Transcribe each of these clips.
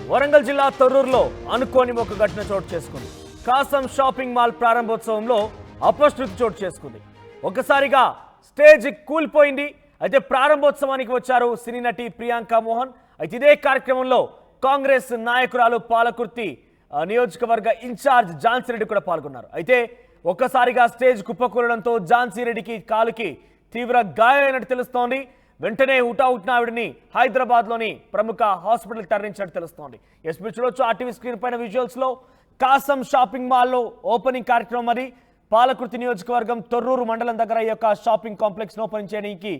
వరంగల్ జిల్లా తొర్రూరులో అనుకోని ఒక ఘటన చోటు చేసుకుంది. కాసం షాపింగ్ మాల్ ప్రారంభోత్సవంలో అపశృతి చోటు చేసుకుంది. ఒకసారిగా స్టేజ్ కూలిపోయింది. అయితే ప్రారంభోత్సవానికి వచ్చారు సినీ నటి ప్రియాంక మోహన్. అయితే ఇదే కార్యక్రమంలో కాంగ్రెస్ నాయకురాలు పాలకుర్తి నియోజకవర్గ ఇన్ఛార్జ్ ఝాన్సీ రెడ్డి కూడా పాల్గొన్నారు. అయితే ఒక్కసారిగా స్టేజ్ కుప్పకూలడంతో ఝాన్సీ రెడ్డికి కాలుకి తీవ్ర గాయమైనట్టు తెలుస్తోంది. వెంటనే హుటాహుటిన ఆవిడని హైదరాబాద్లోని ప్రముఖ హాస్పిటల్కి తరలించినట్టు తెలుస్తోంది. ఎస్పీ చూడొచ్చు ఆర్టీవీ స్క్రీన్ పైన విజువల్స్లో కాసం షాపింగ్ మాల్లో ఓపెనింగ్ కార్యక్రమం. అది పాలకుర్తి నియోజకవర్గం తొర్రూరు మండలం దగ్గర ఈ యొక్క షాపింగ్ కాంప్లెక్స్ ఓపెన్ చేయడానికి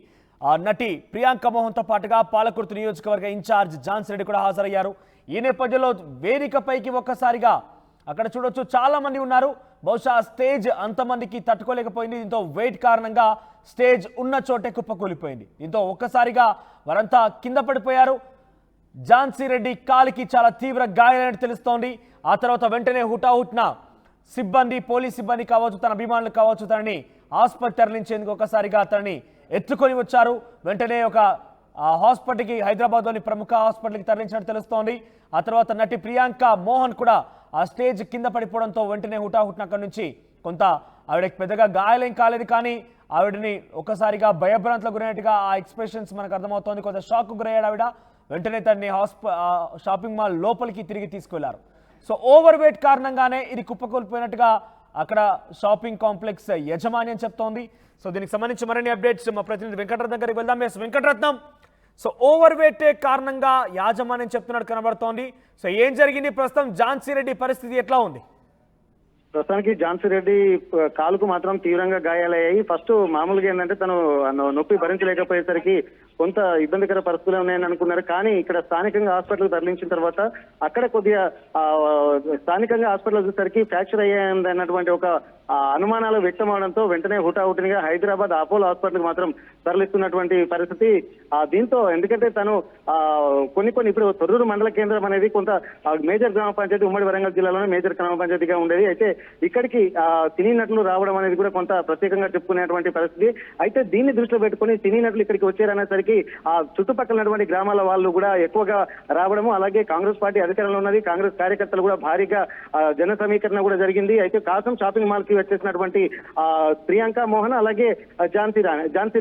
నటి ప్రియాంక మోహన్తో పాటుగా పాలకుర్తి నియోజకవర్గ ఇన్ఛార్జ్ ఝాన్సీ రెడ్డి కూడా హాజరయ్యారు. ఈ నేపథ్యంలో వేదికపైకి ఒక్కసారిగా అక్కడ చూడొచ్చు చాలా మంది ఉన్నారు. బహుశా స్టేజ్ అంతమందికి తట్టుకోలేకపోయింది. దీంతో వెయిట్ కారణంగా స్టేజ్ ఉన్న చోటే కుప్పకూలిపోయింది. దీంతో ఒక్కసారిగా వారంతా కింద పడిపోయారు. ఝాన్సీ రెడ్డి కాలికి చాలా తీవ్ర గాయాలని తెలుస్తోంది. ఆ తర్వాత వెంటనే హుటాహుట్న సిబ్బంది, పోలీస్ సిబ్బంది కావచ్చు, తన అభిమానులు కావచ్చు, తనని ఆసుపత్రి తరలించేందుకు ఒకసారిగా తనని ఎత్తుకొని వచ్చారు. వెంటనే ఒక హాస్పిటల్కి, హైదరాబాద్లోని ప్రముఖ హాస్పిటల్కి తరలించినట్టు తెలుస్తోంది. ఆ తర్వాత నటి ప్రియాంక మోహన్ కూడా ఆ స్టేజ్ కింద పడిపోవడంతో వెంటనే హుటాహుట్న అక్కడి నుంచి కొంత ఆవిడకి పెద్దగా గాయాలేం కాలేదు, కానీ ఆవిడని ఒకసారిగా భయభ్రాంతులకు గురైనట్టుగా ఆ ఎక్స్ప్రెషన్స్ మనకు అర్థమవుతోంది. కొంత షాక్ గురయ్యాడు ఆవిడ. వెంటనే తనని షాపింగ్ మాల్ లోపలికి తిరిగి తీసుకెళ్లారు. సో ఓవర్ వెయిట్ కారణంగానే ఇది కుప్పకూలిపోయినట్టుగా అక్కడ షాపింగ్ కాంప్లెక్స్ యజమాన్యం చెప్తోంది. సో దీనికి సంబంధించి మరిన్ని అప్డేట్స్ మా ప్రతినిధి వెంకటరత్నం దగ్గరికి వెళ్దాం. Yes Venkataratnam, so overweight కారణంగా యాజమాన్యం చెప్తున్నట్టు కనబడుతోంది. సో ఏం జరిగింది ప్రస్తుతం? ఝాన్సీ రెడ్డి పరిస్థితి ఎట్లా ఉంది? ప్రస్తుతానికి ఝాన్సీ రెడ్డి కాలుకు మాత్రం తీవ్రంగా గాయాలయ్యాయి. ఫస్ట్ మామూలుగా ఏంటంటే తను నొప్పి భరించలేకపోయేసరికి కొంత ఇబ్బందికర పరిస్థితులు ఉన్నాయని అనుకున్నారు. కానీ ఇక్కడ స్థానికంగా హాస్పిటల్ తరలించిన తర్వాత అక్కడ కొద్దిగా స్థానికంగా హాస్పిటల్ వచ్చేసరికి ఫ్రాక్చర్ అయ్యాయి అన్నటువంటి ఒక అనుమానాలు వ్యక్తం అవడంతో వెంటనే హుటాహుటినిగా హైదరాబాద్ అపోలో హాస్పిటల్కి మాత్రం తరలిస్తున్నటువంటి పరిస్థితి. దీంతో ఎందుకంటే తను కొన్ని ఇప్పుడు తొర్రూరు మండల కేంద్రం అనేది కొంత మేజర్ గ్రామ పంచాయతీ, ఉమ్మడి వరంగల్ జిల్లాలోనే మేజర్ గ్రామ పంచాయతీగా ఉండేది. అయితే ఇక్కడికి సినీ నటులు రావడం అనేది కూడా కొంత ప్రత్యేకంగా చెప్పుకునేటువంటి పరిస్థితి. అయితే దీన్ని దృష్టిలో పెట్టుకుని సినీ నటులు ఇక్కడికి వచ్చారనేసరికి ఆ చుట్టుపక్కల గ్రామాల వాళ్ళు కూడా ఎక్కువగా రావడము, అలాగే కాంగ్రెస్ పార్టీ అధికారంలో ఉన్నది, కాంగ్రెస్ కార్యకర్తలు కూడా భారీగా జన సమీకరణ కూడా జరిగింది. అయితే కాసం షాపింగ్ మాల్ కి వచ్చేసినటువంటి ప్రియాంక మోహన్ అలాగే ఝాన్సీ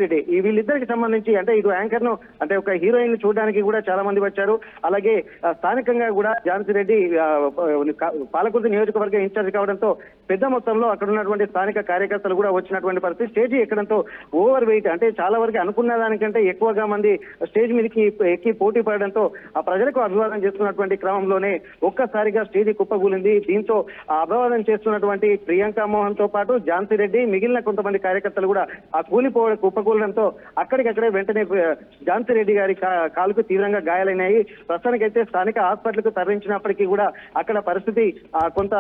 రెడ్డి, ఈ వీళ్ళిద్దరికి సంబంధించి అంటే ఇటు యాంకర్ ను అంటే ఒక హీరోయిన్ చూడడానికి కూడా చాలా మంది వచ్చారు. అలాగే స్థానికంగా కూడా ఝాన్సీ రెడ్డి పాలకుర్తి నియోజకవర్గ ఇన్ఛార్జ్ కావడంతో పెద్ద మొత్తంలో అక్కడ ఉన్నటువంటి స్థానిక కార్యకర్తలు కూడా వచ్చినటువంటి పరిస్థితి. స్టేజ్ ఎక్కడంతో ఓవర్ వెయిట్ అంటే చాలా వరకు అనుకున్న దానికంటే ఎక్కువగా మంది స్టేజ్ మీదకి ఎక్కి పోటీ పడడంతో ఆ ప్రజలకు అభివాదం చేస్తున్నటువంటి క్రమంలోనే ఒక్కసారిగా స్టేజ్ కుప్పకూలింది. దీంతో అభివాదం చేస్తున్నటువంటి ప్రియాంక మోహన్ తో పాటు ఝాన్సీ రెడ్డి, మిగిలిన కొంతమంది కార్యకర్తలు కూడా ఆ కుప్పకూలడంతో అక్కడికక్కడే వెంటనే ఝాన్సీ రెడ్డి గారి కాలుకు తీవ్రంగా గాయాలైనాయి. ప్రస్తుతానికైతే స్థానిక హాస్పిటల్ కు తరలించినప్పటికీ కూడా అక్కడ పరిస్థితి కొంత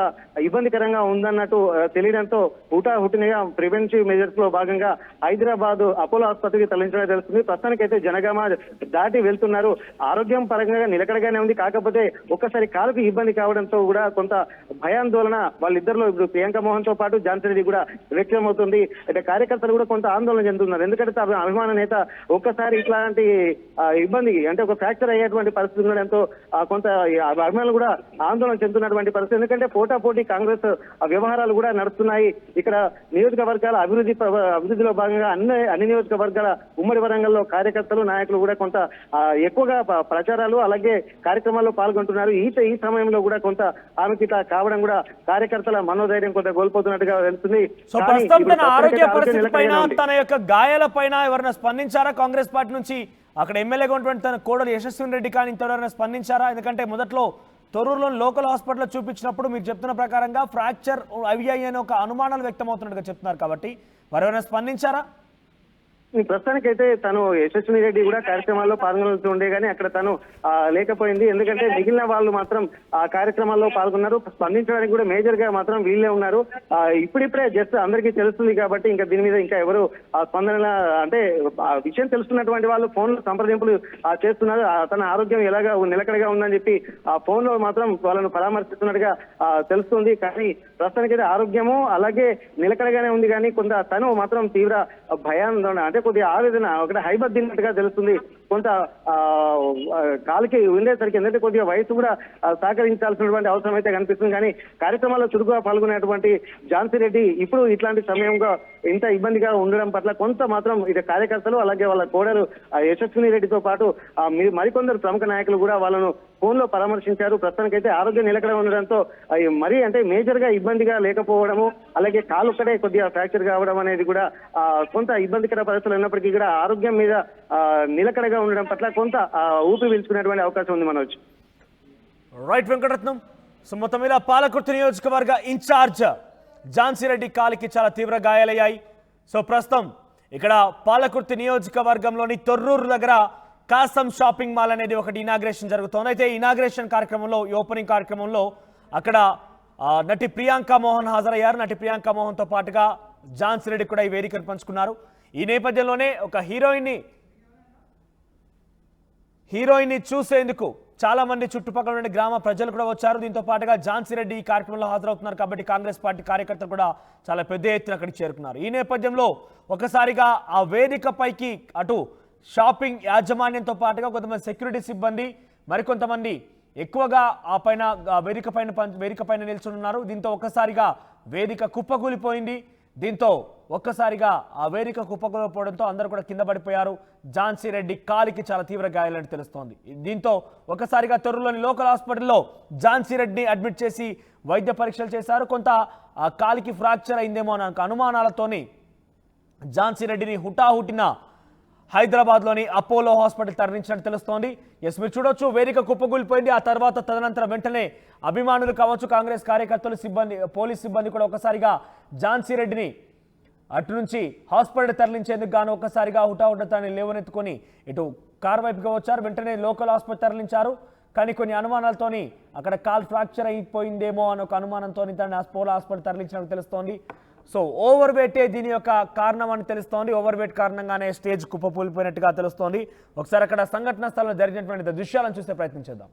ఇబ్బందికరంగా ఉందన్నట్టు తెలియడంతో హుటాహుటినిగా ప్రివెన్టివ్ మెజర్స్ లో భాగంగా హైదరాబాద్ అపోలో ఆసుపత్రికి తరలించడం తెలుస్తుంది. ప్రస్తుతానికైతే జనగామ దాటి వెళ్తున్నారు. ఆరోగ్యం పరంగా నిలకడగానే ఉంది. కాకపోతే ఒక్కసారి కాలుకు ఇబ్బంది కావడంతో కూడా కొంత భయాందోళన వాళ్ళిద్దరిలో ఇప్పుడు ప్రియాంక మోహన్ తో పాటు ఝాన్సీ రెడ్డి కూడా వ్యక్తమవుతుంది. అయితే కార్యకర్తలు కూడా కొంత ఆందోళన చెందుతున్నారు. ఎందుకంటే అభిమాన నేత ఒక్కసారి ఇట్లాంటి ఇబ్బంది అంటే ఒక ఫ్రాక్చర్ అయ్యేటువంటి పరిస్థితి ఉండడంతో కొంత అభిమానులు కూడా ఆందోళన చెందుతున్నటువంటి పరిస్థితి. ఎందుకంటే పోటాపోటీ కాంగ్రెస్ వ్యవహారాలు కూడా నడుస్తున్నాయి. ఇక్కడ నియోజకవర్గాల అభివృద్ధిలో భాగంగా అన్ని నియోజకవర్గాల ఉమ్మడి వరంగల్లో కార్యకర్తలు, నాయకులు కూడా కొంత ఎక్కువగా ప్రచారాలు అలాగే కార్యక్రమాల్లో పాల్గొంటున్నారు. ఈ సమయంలో కూడా కొంత ఆమెకి కావడం కూడా కార్యకర్తల మనోధైర్యం కొంత కోల్పోతున్నట్టుగా తెలుస్తుంది. సో ప్రస్తుతం తన ఆరోగ్య పరిస్థితి పైన, తన యొక్క గాయాల పైన ఎవరైనా స్పందించారా కాంగ్రెస్ పార్టీ నుంచి? అక్కడ ఎమ్మెల్యేగా ఉన్నటువంటి తన కోడలు యశస్విని రెడ్డి కానీ ఇంతవరైనా స్పందించారా? ఎందుకంటే మొదట్లో తొర్రూరులో లోకల్ హాస్పిటల్లో చూపించినప్పుడు మీరు చెప్తున్న ప్రకారంగా ఫ్రాక్చర్ అయ్యాయి అని ఒక అనుమానాలు వ్యక్తమవుతున్నట్టుగా చెప్తున్నారు కాబట్టి వారు ఎవరైనా స్పందించారా? ప్రస్తుతానికైతే తను యశస్విని రెడ్డి కూడా కార్యక్రమాల్లో పాల్గొనుతూ ఉండే కానీ అక్కడ తను లేకపోయింది. ఎందుకంటే మిగిలిన వాళ్ళు మాత్రం ఆ కార్యక్రమాల్లో పాల్గొన్నారు. స్పందించడానికి కూడా మేజర్ గా మాత్రం వీళ్ళే ఉన్నారు. ఇప్పుడిప్పుడే జస్ట్ అందరికీ తెలుస్తుంది కాబట్టి ఇంకా దీని మీద ఇంకా ఎవరు స్పందన అంటే విషయం తెలుస్తున్నటువంటి వాళ్ళు ఫోన్ సంప్రదింపులు చేస్తున్నారు. తన ఆరోగ్యం ఎలాగా నిలకడగా ఉందని చెప్పి ఆ ఫోన్ లో మాత్రం వాళ్ళను పరామర్శిస్తున్నట్టుగా తెలుస్తుంది. కానీ ప్రస్తుతానికైతే ఆరోగ్యము అలాగే నిలకడగానే ఉంది. కానీ కొంత తను మాత్రం తీవ్ర భయాందోళన అంటే కొద్దిగా ఆవేదన ఒకటి హైబద్దినట్టుగా తెలుస్తుంది. కొంత కాలుకి ఉండేసరికి ఎందుకంటే కొద్దిగా వయసు కూడా సహకరించాల్సినటువంటి అవసరం అయితే కనిపిస్తుంది. కానీ కార్యక్రమాల్లో చురుకుగా పాల్గొనేటువంటి ఝాన్సీ రెడ్డి ఇప్పుడు ఇట్లాంటి సమయంగా ఇంత ఇబ్బందిగా ఉండడం పట్ల కొంత మాత్రం ఇక కార్యకర్తలు అలాగే వాళ్ళ కోడలు యశస్విని రెడ్డితో పాటు మరికొందరు ప్రముఖ నాయకులు కూడా వాళ్ళను ఫోన్ లో పరామర్శించారు. ప్రస్తుతానికైతే ఆరోగ్యం నిలకడ ఉండడంతో మరీ అంటే మేజర్ గా ఇబ్బందిగా లేకపోవడము, అలాగే కాలు ఒక్కటే కొద్దిగా ఫ్రాక్చర్ కావడం అనేది కూడా కొంత ఇబ్బందికర పరిస్థితులు ఉన్నప్పటికీ కూడా ఆరోగ్యం మీద నిలకడగా ఉండడం పట్ల కొంత ఊపి పీల్చుకునేటువంటి అవకాశం ఉంది మనోజ్. రైట్ వెంకటరత్నం. సో మొత్తం మీద పాలకుర్తి నియోజకవర్గ ఇన్ఛార్జ్ ఝాన్సీ రెడ్డి కాలికి చాలా తీవ్ర గాయాలయ్యాయి. సో ప్రస్తుతం ఇక్కడ పాలకుర్తి నియోజకవర్గంలోని తొర్రూరు దగ్గర కాసం షాపింగ్ మాల్ అనేది ఒకటి ఇనాగ్రేషన్ జరుగుతోంది. అయితే ఇనాగ్రేషన్ కార్యక్రమంలో, ఈ ఓపెనింగ్ కార్యక్రమంలో అక్కడ నటి ప్రియాంక మోహన్ హాజరయ్యారు. నటి ప్రియాంక మోహన్తో పాటుగా ఝాన్సీ రెడ్డి కూడా ఈ వేదికను పంచుకున్నారు. ఈ నేపథ్యంలోనే ఒక హీరోయిన్ని చూసేందుకు చాలా మంది చుట్టుపక్కల నుండి గ్రామ ప్రజలు కూడా వచ్చారు. దీంతో పాటుగా ఝాన్సీ రెడ్డి ఈ కార్యక్రమంలో హాజరవుతున్నారు కాబట్టి కాంగ్రెస్ పార్టీ కార్యకర్తలు కూడా చాలా పెద్ద ఎత్తున అక్కడికి చేరుకున్నారు. ఈ నేపథ్యంలో ఒకసారిగా ఆ వేదికపైకి అటు షాపింగ్ యాజమాన్యంతో పాటుగా కొంతమంది సెక్యూరిటీ సిబ్బంది, మరికొంతమంది ఎక్కువగా ఆ పైన వేదిక పైన నిల్చున్నారు. దీంతో ఒక్కసారిగా వేదిక కుప్పకూలిపోయింది. దీంతో ఒక్కసారిగా ఆ వేదిక కుప్పకూలిపోవడంతో అందరూ కూడా కింద పడిపోయారు. ఝాన్సీ రెడ్డి కాలికి చాలా తీవ్ర గాయాలని తెలుస్తోంది. దీంతో ఒక్కసారిగా తొర్రూరులోని లోకల్ హాస్పిటల్లో ఝాన్సీ రెడ్డిని అడ్మిట్ చేసి వైద్య పరీక్షలు చేశారు. కొంత ఆ కాలికి ఫ్రాక్చర్ అయిందేమో అన్న అనుమానాలతోని ఝాన్సీ రెడ్డిని హుటాహుటిన హైదరాబాద్లోని అపోలో హాస్పిటల్ తరలించినట్టు తెలుస్తోంది. ఎస్, మీరు చూడొచ్చు, వేదిక కుప్పకూలిపోయింది. ఆ తర్వాత తదనంతరం వెంటనే అభిమానులు కావచ్చు, కాంగ్రెస్ కార్యకర్తలు, పోలీస్ సిబ్బంది కూడా ఒకసారిగా ఝాన్సీ రెడ్డిని అటు నుంచి హాస్పిటల్ తరలించేందుకు గాను ఒక్కసారిగా హుటాహుటాన్ని లేవనెత్తుకొని ఇటు కారు వైపుగా వచ్చారు. వెంటనే లోకల్ హాస్పిటల్ తరలించారు. కానీ కొన్ని అనుమానాలతోని అక్కడ కాల్ ఫ్రాక్చర్ అయిపోయిందేమో అని ఒక అనుమానంతో దాన్ని అపోలో హాస్పిటల్ తరలించినట్టు తెలుస్తోంది. సో ఓవర్ వెయిటే దీని యొక్క కారణం అని తెలుస్తోంది. ఓవర్ వెయిట్ కారణంగానే స్టేజ్ కుప్పకూలిపోయినట్టుగా తెలుస్తోంది. ఒకసారి అక్కడ సంఘటన స్థలంలో జరిగినటువంటి దృశ్యాలను చూసే ప్రయత్నం చేద్దాం.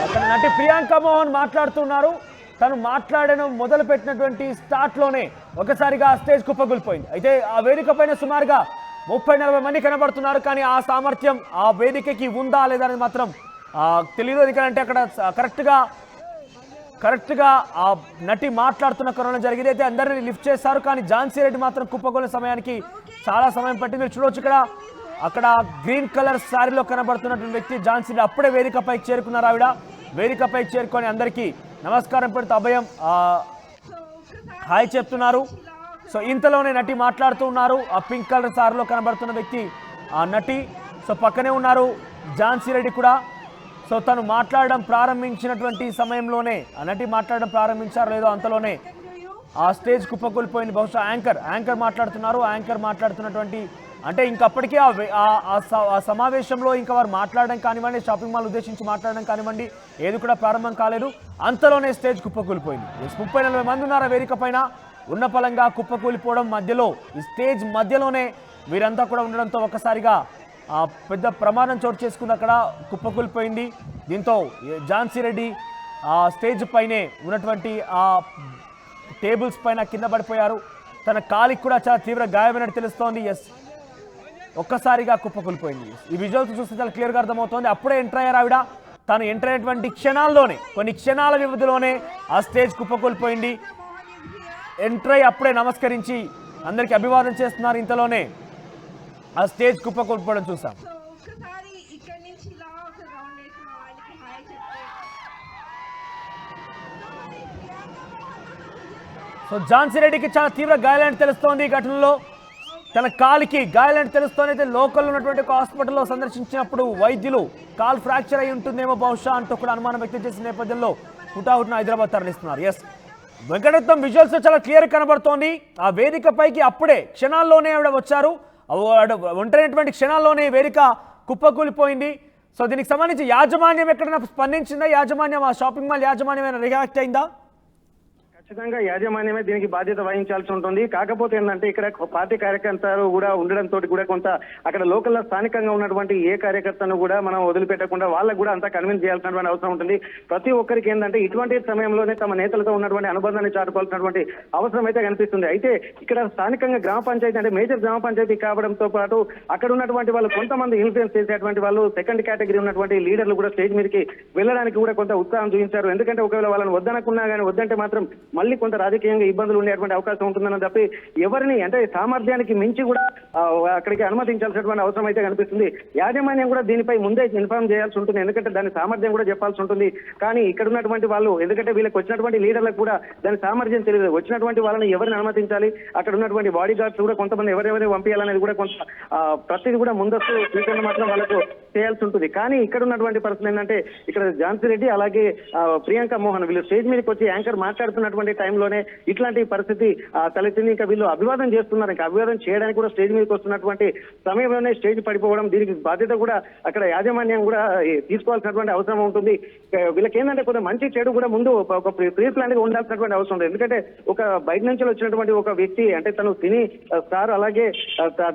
అక్కడ నటి ప్రియాంక మోహన్ మాట్లాడుతున్నారు. తను మాట్లాడడం మొదలు పెట్టినటువంటి స్టార్ట్లోనే ఒకసారిగా స్టేజ్ కుప్పకూలిపోయింది. అయితే ఆ వేదిక పైన సుమారుగా 30-40 మంది కనబడుతున్నారు. కానీ ఆ సామర్థ్యం ఆ వేదికకి ఉందా లేదా అనేది మాత్రం తెలియదు. ఎందుకంటే అక్కడ కరెక్ట్గా ఆ నటి మాట్లాడుతున్న కరోనా జరిగింది. అయితే అందరినీ లిఫ్ట్ చేశారు. కానీ ఝాన్సీ రెడ్డి మాత్రం కుప్పకూలిన సమయానికి చాలా సమయం పట్టింది. మీరు చూడవచ్చు, అక్కడ గ్రీన్ కలర్ శారీలో కనబడుతున్నటువంటి వ్యక్తి ఝాన్సీ రెడ్డి అప్పుడే వేదికపైకి చేరుకున్నారు. ఆవిడ వేదికపైకి చేరుకొని అందరికీ నమస్కారం పెడుతూ అభయం హాయ్ చెప్తున్నారు. సో ఇంతలోనే నటి మాట్లాడుతూ ఉన్నారు. ఆ పింక్ కలర్ సారీలో కనబడుతున్న వ్యక్తి ఆ నటి. సో పక్కనే ఉన్నారు ఝాన్సీ రెడ్డి కూడా. సో తను మాట్లాడడం ప్రారంభించినటువంటి సమయంలోనే ఆ నటి మాట్లాడడం ప్రారంభించారో లేదో అంతలోనే ఆ స్టేజ్ కుప్పకూలిపోయింది. బహుశా యాంకర్ మాట్లాడుతున్నారు. యాంకర్ మాట్లాడుతున్నటువంటి అంటే ఇంకప్పటికీ ఆ సమావేశంలో ఇంకా వారు మాట్లాడడం కానివ్వండి, షాపింగ్ మాల్ ఉద్దేశించి మాట్లాడడం కానివ్వండి, ఏది కూడా ప్రారంభం కాలేదు. అంతలోనే స్టేజ్ కుప్పకూలిపోయింది. 30-40 మంది ఉన్నారు వేదిక పైన. ఉన్న పలంగా కుప్పకూలిపోవడం మధ్యలో, ఈ స్టేజ్ మధ్యలోనే వీరంతా కూడా ఉండడంతో ఒక్కసారిగా పెద్ద ప్రమాదం చోటు చేసుకుంది. అక్కడ కుప్పకూలిపోయింది. దీంతో ఝాన్సీ రెడ్డి ఆ స్టేజ్ పైనే ఉన్నటువంటి ఆ టేబుల్స్ పైన కింద పడిపోయారు. తన కాలికి కూడా చాలా తీవ్ర గాయమైనట్టు తెలుస్తోంది. ఎస్, ఒక్కసారిగా కుప్పకూలిపోయింది. ఈ విజువల్స్ చూస్తే చాలా క్లియర్గా అర్థమవుతోంది. అప్పుడే ఎంటర్ అయ్యారు ఆవిడ. తాను ఎంటర్ అయినటువంటి క్షణాల్లోనే, కొన్ని క్షణాల వ్యవధిలోనే ఆ స్టేజ్ కుప్పకూలిపోయింది. ఎంటర్ అయ్యి అప్పుడే నమస్కరించి అందరికీ అభివాదం చేస్తున్నారు. ఇంతలోనే ఆ స్టేజ్ కుప్పకూలిపోవడం చూసాం. సో ఝాన్సీ రెడ్డికి చాలా తీవ్ర గాయాలని తెలుస్తోంది. ఈ ఘటనలో తన కాలికి గాయాలని తెలుస్తోంది. అయితే లోకల్లో ఉన్నటువంటి ఒక హాస్పిటల్లో సందర్శించినప్పుడు వైద్యులు కాల్ ఫ్రాక్చర్ అయి ఉంటుందేమో బహుశా అంటూ కూడా అనుమానం వ్యక్తం చేసిన నేపథ్యంలో హుటాహుటిన హైదరాబాద్ తరలిస్తున్నారు. ఎస్, వెంకటరత్నం విజువల్స్ చాలా క్లియర్ కనబడుతోంది. ఆ వేదిక పైకి అప్పుడే క్షణాల్లోనే ఆవిడ వచ్చారు. ఒంటరినటువంటి క్షణాల్లోనే వేదిక కుప్పకూలిపోయింది. సో దీనికి సంబంధించి యాజమాన్యం ఎక్కడైనా స్పందించిందా? యాజమాన్యం, ఆ షాపింగ్ మాల్ యాజమాన్యం ఏమైనా రియాక్ట్ అయిందా? ఖచ్చితంగా యాజమాన్యమే దీనికి బాధ్యత వహించాల్సి ఉంటుంది. కాకపోతే ఏంటంటే ఇక్కడ పార్టీ కార్యకర్తలు కూడా ఉండడంతో కూడా కొంత అక్కడ లోకల్ స్థానికంగా ఉన్నటువంటి ఏ కార్యకర్తను కూడా మనం వదిలిపెట్టకుండా వాళ్ళకు కూడా అంతా కన్విన్స్ చేయాల్సినటువంటి అవసరం ఉంటుంది. ప్రతి ఒక్కరికి ఏంటంటే ఇటువంటి సమయంలోనే తమ నేతలతో ఉన్నటువంటి అనుబంధాన్ని చాటుకోవాల్సినటువంటి అవసరం అయితే కనిపిస్తుంది. అయితే ఇక్కడ స్థానికంగా గ్రామ పంచాయతీ అంటే మేజర్ గ్రామ పంచాయతీ కావడంతో పాటు అక్కడ ఉన్నటువంటి వాళ్ళు కొంతమంది ఇన్ఫ్లుయెన్స్ చేసేటువంటి వాళ్ళు సెకండ్ కేటగిరీ ఉన్నటువంటి లీడర్లు కూడా స్టేజ్ మీదకి వెళ్ళడానికి కూడా కొంత ఉత్సాహం చూపించారు. ఎందుకంటే ఒకవేళ వాళ్ళని వద్దనకున్నా కానీ వద్దంటే మాత్రం మళ్ళీ కొంత రాజకీయంగా ఇబ్బందులు ఉండేటువంటి అవకాశం ఉంటుందని తప్పి ఎవరిని అంటే సామర్థ్యానికి మించి కూడా అక్కడికి అనుమతించాల్సినటువంటి అవసరం అయితే కనిపిస్తుంది. యాజమాన్యం కూడా దీనిపై ముందే ఇన్ఫార్మ్ చేయాల్సి ఉంటుంది. ఎందుకంటే దాని సామర్థ్యం కూడా చెప్పాల్సి ఉంటుంది. కానీ ఇక్కడ ఉన్నటువంటి వాళ్ళు ఎందుకంటే వీళ్ళకి వచ్చినటువంటి లీడర్లకు కూడా దాని సామర్థ్యం తెలియదు. వచ్చినటువంటి వాళ్ళని ఎవరిని అనుమతించాలి, అక్కడ ఉన్నటువంటి బాడీ గార్డ్స్ కూడా కొంతమంది ఎవరెవరిని పంపించాలనేది కూడా కొంత ప్రతిదీ కూడా ముందస్తు తీసుకుని మాత్రం వాళ్ళకు చేయాల్సి ఉంటుంది. కానీ ఇక్కడ ఉన్నటువంటి పరిస్థితి ఏంటంటే ఇక్కడ ఝాన్సీ రెడ్డి అలాగే ప్రియాంక మోహన్ వీళ్ళు స్టేజ్ మీదకి వచ్చి యాంకర్ మాట్లాడుతున్నటువంటి టైంలోనే ఇట్లాంటి పరిస్థితి తలెత్తింది. ఇంకా వీళ్ళు అభివాదం చేస్తున్నారు. ఇంకా అభివాదం చేయడానికి కూడా స్టేజ్ మీదకి వస్తున్నటువంటి సమయంలోనే స్టేజ్ పడిపోవడం, దీనికి బాధ్యత కూడా అక్కడ యాజమాన్యం కూడా తీసుకోవాల్సినటువంటి అవసరం ఉంటుంది. వీళ్ళకి ఏంటంటే కొంత మంచి చెడు కూడా ముందు ఒక ప్రీ ప్లాన్ గా ఉండాల్సినటువంటి అవసరం ఉంది. ఎందుకంటే ఒక బయట నుంచి వచ్చినటువంటి ఒక వ్యక్తి అంటే తను సినీ స్టార్ అలాగే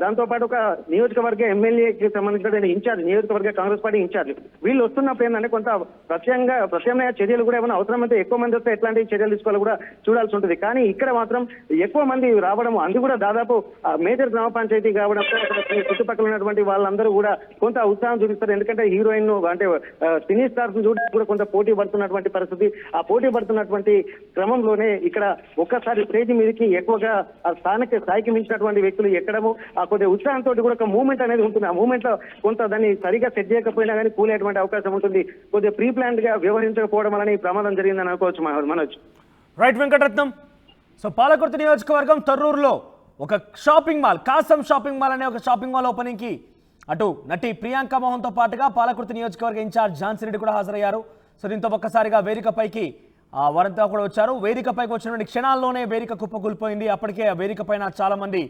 దాంతో పాటు ఒక నియోజకవర్గ ఎమ్మెల్యేకి సంబంధించినటువంటి ఇన్ఛార్జ్, నియోజకవర్గ కాంగ్రెస్ పార్టీ ఇన్ఛార్జ్ వీళ్ళు వస్తున్నప్పుడు ఏంటంటే కొంత ప్రత్యామ్నాయ చర్యలు కూడా ఏమైనా అవసరమైతే ఎక్కువ మంది వస్తే ఎట్లాంటి చర్యలు తీసుకోవాలి కూడా చూడాల్సి ఉంటుంది. కానీ ఇక్కడ మాత్రం ఎక్కువ మంది రావడం, అది కూడా దాదాపు మేజర్ గ్రామ పంచాయతీ కావడంతో చుట్టుపక్కల ఉన్నటువంటి వాళ్ళందరూ కూడా కొంత ఉత్సాహం చూపిస్తారు. ఎందుకంటే హీరోయిన్ అంటే సినీ స్టార్స్ చూడడానికి కూడా కొంత పోటీ పడుతున్నటువంటి పరిస్థితి. ఆ పోటీ పడుతున్నటువంటి క్రమంలోనే ఇక్కడ ఒక్కసారి స్టేజ్ మీదకి ఎక్కువగా స్థానిక స్థాయికి మించినటువంటి వ్యక్తులు ఎక్కడము ఆ కొద్దిగా ఉత్సాహంతో కూడా ఒక మూవ్మెంట్ అనేది ఉంటుంది. ఆ మూవ్మెంట్ లో కొంత దాన్ని సరిగా సెట్ చేయకపోయినా కానీ కూలేటువంటి అవకాశం ఉంటుంది. కొద్దిగా ప్రీ ప్లాన్ గా వ్యవహరించకపోవడం వలన ఈ ప్రమాదం జరిగిందని అనుకోవచ్చు మనోజ్. రైట్ వెంకటరత్నం. సో పాలకుర్తి నియోజకవర్గం తర్రూరులో ఒక షాపింగ్ మాల్, కాసం షాపింగ్ మాల్ అనే ఒక షాపింగ్ మాల్ ఓపెనింగ్ కి అటు నటి ప్రియాంక మోహన్తో పాటుగా పాలకుర్తి నియోజకవర్గ ఇన్ఛార్జ్ ఝాన్సీ రెడ్డి కూడా హాజరయ్యారు. సో దీంతో ఒక్కసారిగా వేదికపైకి వారంతా కూడా వచ్చారు. వేదికపైకి వచ్చినటువంటి క్షణాల్లోనే వేదిక కుప్పకూలిపోయింది. అప్పటికే ఆ వేదిక పైన చాలా మంది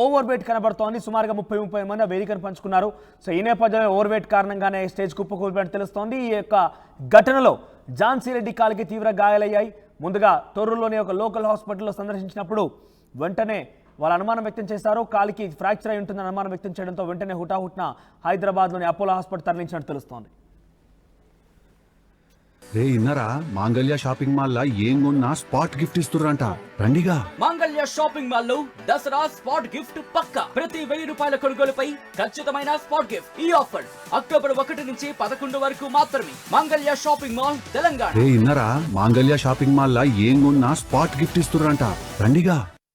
ఓవర్ వెయిట్ కనబడుతోంది. సుమారుగా 30-30 మంది ఆ వేదికను పంచుకున్నారు. సో ఈ నేపథ్యంలో ఓవర్ వెయిట్ కారణంగానే స్టేజ్ కుప్పకూలిపోయినట్టు తెలుస్తోంది. ఈ యొక్క ఘటనలో ఝాన్సీ రెడ్డి కాలికి తీవ్ర గాయాలయ్యాయి. ముందుగా తొర్రూరులోని ఒక లోకల్ హాస్పిటల్లో సందర్శించినప్పుడు వెంటనే వాళ్ళు అనుమానం వ్యక్తం చేశారు. కాలికి ఫ్రాక్చర్ అయి ఉంటుందని అనుమానం వ్యక్తం చేయడంతో వెంటనే హుటాహుట్న హైదరాబాద్లోని అపోలో హాస్పిటల్ తరలించినట్టు తెలుస్తోంది. రే ఇన్నరా మాంగళ్య షాపింగ్ మాల్ లా ఏం కొన్నా స్పాట్ గిఫ్ట్ ఇస్తుర్రంట రండిగా. మాంగళ్య షాపింగ్ మాల్ లో దసరా స్పాట్ గిఫ్ట్ పక్కా. ప్రతి 1000 రూపాయల కొనుగోలుపై ఖచ్చితమైన స్పాట్ గిఫ్ట్. ఈ ఆఫర్ అక్టోబర్ 1 నుంచి 11 వరకు మాత్రమే. మాంగళ్య షాపింగ్ మాల్ తెలంగాణ. రే ఇన్నరా మాంగళ్య షాపింగ్ మాల్ లా ఏం కొన్నా స్పాట్ గిఫ్ట్ ఇస్తుర్రంట రండిగా.